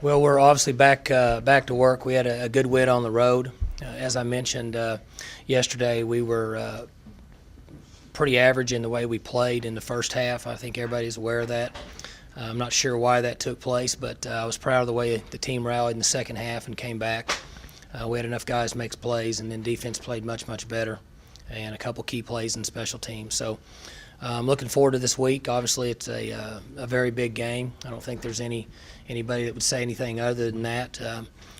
Well, we're obviously back to work. We had a good win on the road. As I mentioned yesterday, we were pretty average in the way we played in the first half. I think everybody's aware of that. I'm not sure why that took place, but I was proud of the way the team rallied in the second half and came back. We had enough guys to make plays, and then defense played much, much better, and a couple key plays in special teams. So I'm looking forward to this week. Obviously, it's a very big game. I don't think there's anybody that would say anything other than that.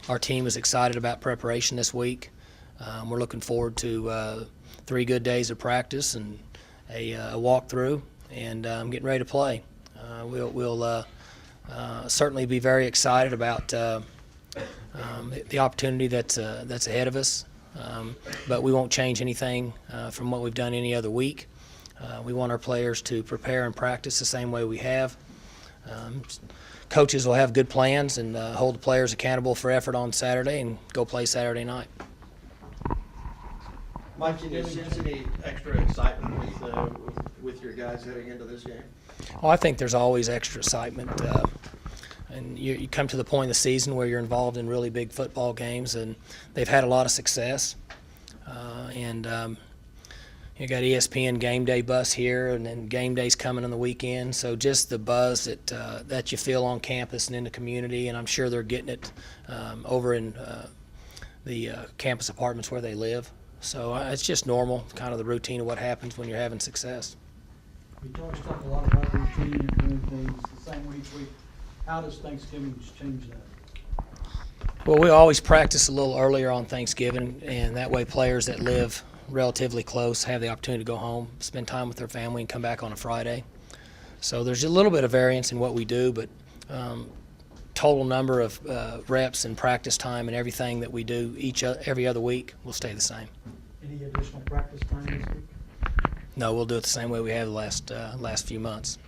Our team is excited about preparation this week. We're looking forward to 3 good days of practice and a walkthrough, and getting ready to play. We'll certainly be very excited about the opportunity that's ahead of us, but we won't change anything from what we've done any other week. We want our players to prepare and practice the same way we have. Coaches will have good plans and hold the players accountable for effort on Saturday and go play Saturday night. Mike, can you sense any extra excitement with your guys heading into this game? Oh, I think there's always extra excitement. And you come to the point of the season where you're involved in really big football games, and they've had a lot of success. You got ESPN Game Day bus here, and then Game Day's coming on the weekend. So just the buzz that you feel on campus and in the community, and I'm sure they're getting it over in the campus apartments where they live. So it's just normal, kind of the routine of what happens when you're having success. We always talk a lot about routine and doing things the same week. How does Thanksgiving change that? Well, we always practice a little earlier on Thanksgiving, and that way players that live relatively close have the opportunity to go home, spend time with their family, and come back on a Friday. So there's a little bit of variance in what we do, but total number of reps and practice time and everything that we do every other week will stay the same. Any additional practice time this week? No, we'll do it the same way we have the last few months.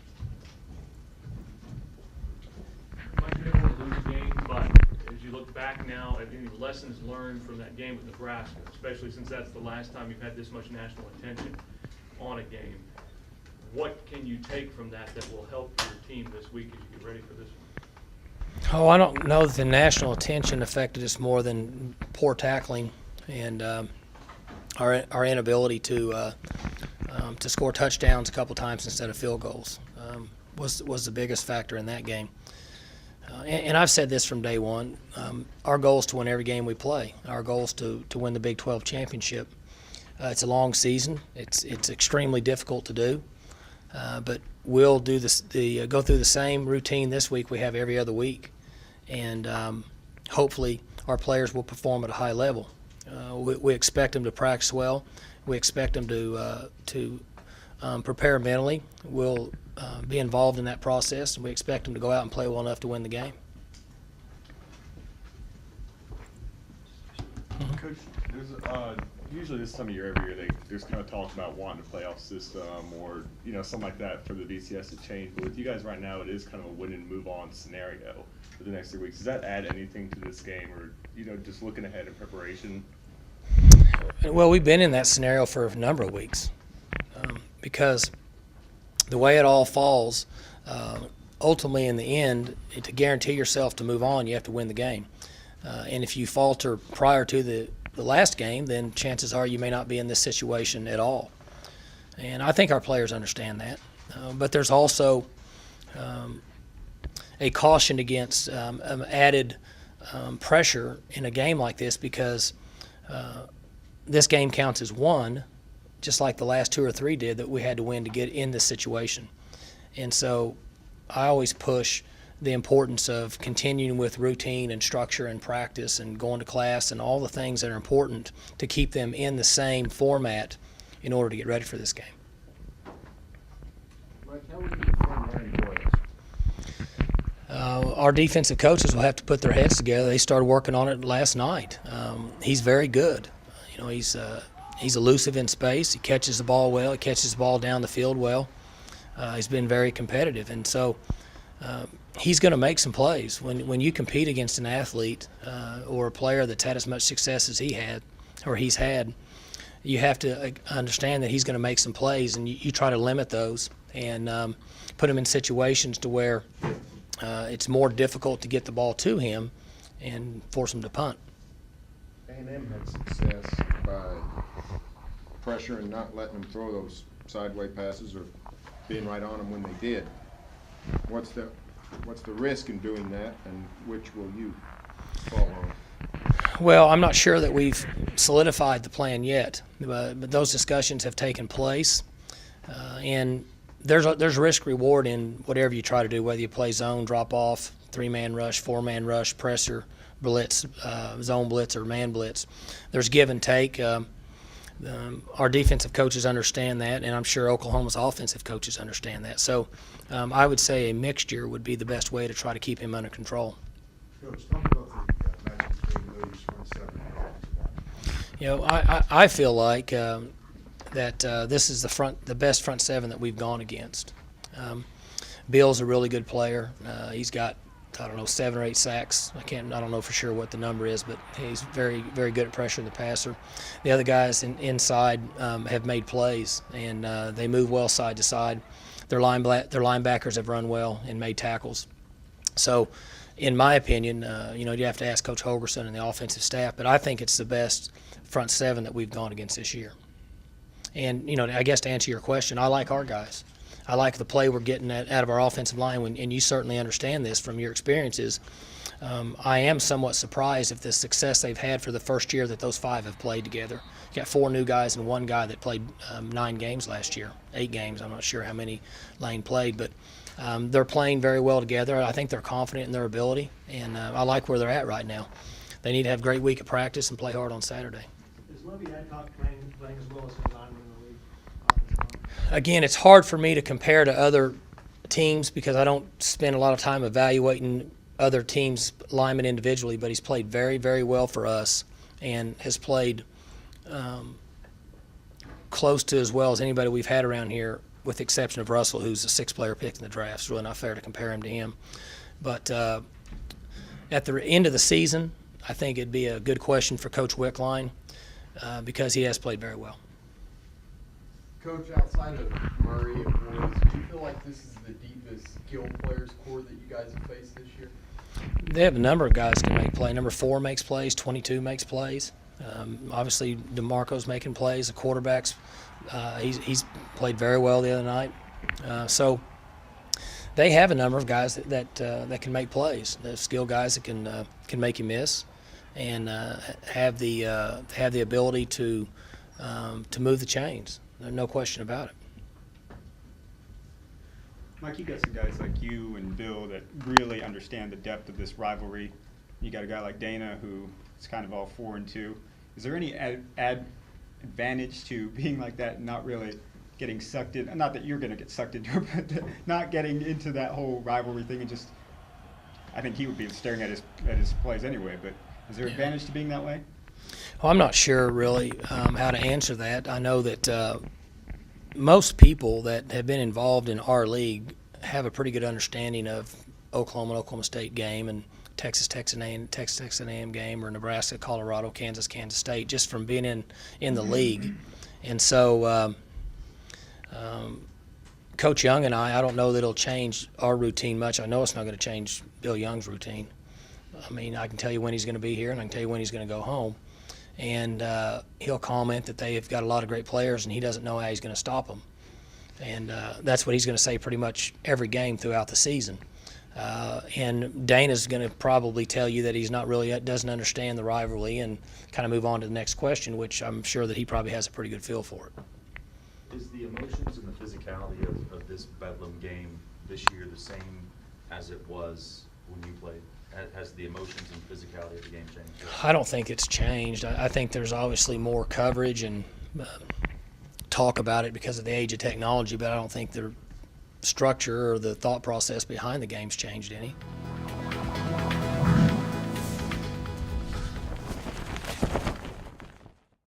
Might be able to lose a game, but as you look back now at any lessons learned from that game with Nebraska, especially since that's the last time you've had this much national attention on a game, what can you take from that will help your team this week as you get ready for this one? Oh, I don't know that the national attention affected us more than poor tackling and our inability to score touchdowns a couple times instead of field goals was the biggest factor in that game. And I've said this from day one. Our goal is to win every game we play. Our goal is to win the Big 12 championship. It's a long season. It's extremely difficult to do, but we'll do go through the same routine this week we have every other week, and hopefully our players will perform at a high level. We expect them to practice well. We expect them to prepare mentally. We'll be involved in that process, and we expect them to go out and play well enough to win the game. Coach, there's usually this time of year, every year, there's kind of talk about wanting a playoff system or something like that for the BCS to change. But with you guys right now, it is kind of a win and move on scenario for the next 3 weeks. Does that add anything to this game, or just looking ahead in preparation? Well, we've been in that scenario for a number of weeks because the way it all falls, ultimately in the end, to guarantee yourself to move on, you have to win the game. And if you falter prior to the last game, then chances are you may not be in this situation at all. And I think our players understand that. But there's also a caution against added pressure in a game like this because this game counts as one, just like the last 2 or 3 did that we had to win to get in this situation. And so I always push the importance of continuing with routine and structure and practice and going to class and all the things that are important to keep them in the same format in order to get ready for this game. Mike, how would you define Ryan Boyles? Our defensive coaches will have to put their heads together. They started working on it last night. He's very good. He's elusive in space. He catches the ball well. He catches the ball down the field well. He's been very competitive, and so he's going to make some plays. When you compete against an athlete or a player that's had as much success as he's had, you have to understand that he's going to make some plays, and you try to limit those and put him in situations to where it's more difficult to get the ball to him and force him to punt. A&M had success by pressure and not letting them throw those sideway passes or being right on them when they did. What's the risk in doing that, and which will you fall on? Well, I'm not sure that we've solidified the plan yet, but those discussions have taken place, and there's risk reward in whatever you try to do, whether you play zone, drop off, 3-man rush, 4-man rush, presser, blitz, zone blitz, or man blitz. There's give and take. Our defensive coaches understand that, and I'm sure Oklahoma's offensive coaches understand that. So I would say a mixture would be the best way to try to keep him under control. Coach, talk about the matches between those front seven and You know, I feel like that this is the best front seven that we've gone against. Bill's a really good player. He's got, I don't know, 7 or 8 sacks. I don't know for sure what the number is, but he's very, very good at pressuring the passer. The other guys inside have made plays, and they move well side to side. Their linebackers have run well and made tackles. So, in my opinion, you have to ask Coach Holgerson and the offensive staff, but I think it's the best front seven that we've gone against this year. And, I guess to answer your question, I like our guys. I like the play we're getting out of our offensive line, and you certainly understand this from your experiences. I am somewhat surprised at the success they've had for the first year that those 5 have played together. You got 4 new guys and 1 guy that played 9 games last year, 8 games. I'm not sure how many Lane played, but they're playing very well together. I think they're confident in their ability, and I like where they're at right now. They need to have a great week of practice and play hard on Saturday. Is Lovey Adcock playing as well as his lineman in the league? Offensive line? Again, it's hard for me to compare to other teams because I don't spend a lot of time evaluating other teams' linemen individually, but he's played very, very well for us and has played close to as well as anybody we've had around here, with the exception of Russell, who's a 6th-player pick in the draft. It's really not fair to compare him to him. But at the end of the season, I think it'd be a good question for Coach Wickline because he has played very well. Coach, outside of Murray and Boyes, do you feel like this is the deepest skilled players core that you guys have faced this year? They have a number of guys that can make plays. Number 4 makes plays. 22 makes plays. Obviously, DeMarco's making plays. The quarterbacks, he's played very well the other night. So they have a number of guys that can make plays. They have skilled guys that can make you miss, and have the ability to move the chains. There's no question about it. Mike, you got some guys like you and Bill that really understand the depth of this rivalry. You got a guy like Dana who is kind of all 4-2. Is there any advantage to being like that and not really getting sucked in? Not that you're going to get sucked into it, but not getting into that whole rivalry thing and just. I think he would be staring at his plays anyway. But is there advantage to being that way? Well, I'm not sure really how to answer that. I know that most people that have been involved in our league have a pretty good understanding of Oklahoma and Oklahoma State game and Texas A&M game, or Nebraska, Colorado, Kansas State, just from being in the league. And so Coach Young and I don't know that it'll change our routine much. I know it's not going to change Bill Young's routine. I mean, I can tell you when he's going to be here, and I can tell you when he's going to go home. And he'll comment that they have got a lot of great players, and he doesn't know how he's going to stop them. And that's what he's going to say pretty much every game throughout the season. And Dana's going to probably tell you that he's not really doesn't understand the rivalry, and kind of move on to the next question, which I'm sure that he probably has a pretty good feel for it. Is the emotions and the physicality of this Bedlam game this year the same as it was when you played? Has the emotions and physicality of the game changed? I don't think it's changed. I think there's obviously more coverage and talk about it because of the age of technology, but I don't think the structure or the thought process behind the game's changed any.